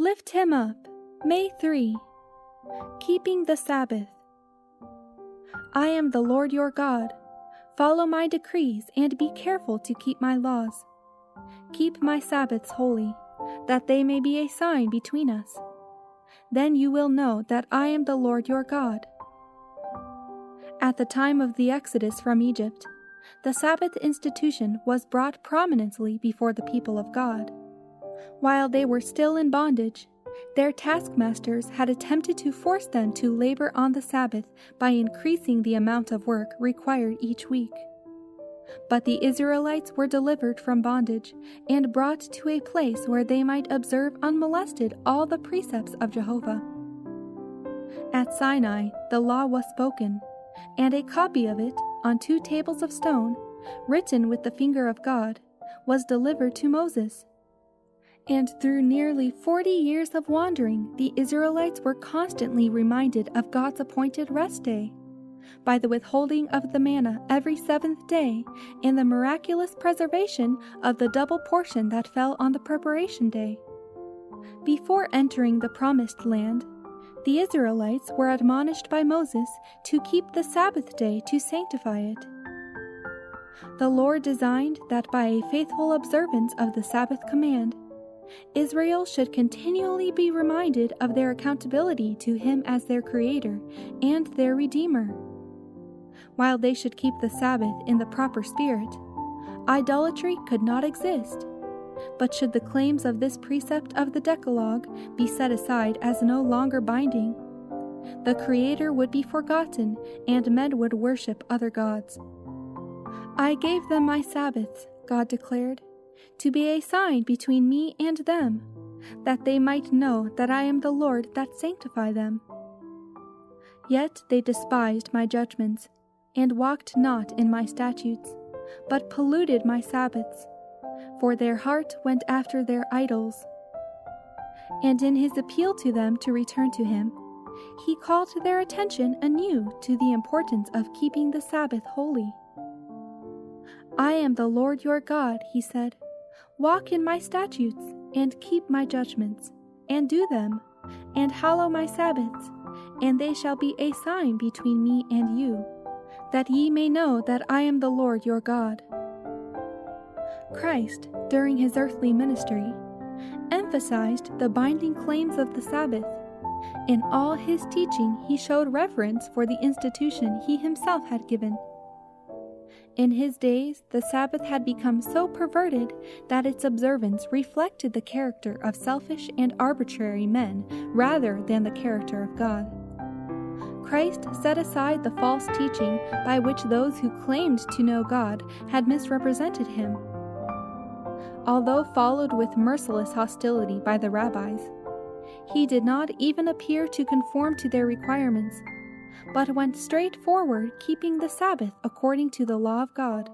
Lift him up. May 3. Keeping the Sabbath. I am the Lord your God. Follow my decrees and be careful to keep my laws. Keep my Sabbaths holy, that they may be a sign between us. Then you will know that I am the Lord your God. At the time of the Exodus from Egypt, the Sabbath institution was brought prominently before the people of God. While they were still in bondage, their taskmasters had attempted to force them to labor on the Sabbath by increasing the amount of work required each week. But the Israelites were delivered from bondage and brought to a place where they might observe unmolested all the precepts of Jehovah. At Sinai, the law was spoken, and a copy of it, on 2 tables of stone, written with the finger of God, was delivered to Moses. And through nearly 40 years of wandering, the Israelites were constantly reminded of God's appointed rest day, by the withholding of the manna every 7th day and the miraculous preservation of the double portion that fell on the preparation day. Before entering the promised land, the Israelites were admonished by Moses to keep the Sabbath day to sanctify it. The Lord designed that by a faithful observance of the Sabbath command, Israel should continually be reminded of their accountability to Him as their Creator and their Redeemer. While they should keep the Sabbath in the proper spirit, idolatry could not exist. But should the claims of this precept of the Decalogue be set aside as no longer binding, the Creator would be forgotten and men would worship other gods. I gave them my Sabbaths, God declared, to be a sign between me and them, that they might know that I am the Lord that sanctify them. Yet they despised my judgments, and walked not in my statutes, but polluted my Sabbaths, for their heart went after their idols. And in his appeal to them to return to him, he called their attention anew to the importance of keeping the Sabbath holy. I am the Lord your God, he said. Walk in my statutes, and keep my judgments, and do them, and hallow my Sabbaths, and they shall be a sign between me and you, that ye may know that I am the Lord your God. Christ, during his earthly ministry, emphasized the binding claims of the Sabbath. In all his teaching, he showed reverence for the institution he himself had given. In his days, the Sabbath had become so perverted that its observance reflected the character of selfish and arbitrary men rather than the character of God. Christ set aside the false teaching by which those who claimed to know God had misrepresented him. Although followed with merciless hostility by the rabbis, he did not even appear to conform to their requirements, but went straight forward, keeping the Sabbath according to the law of God.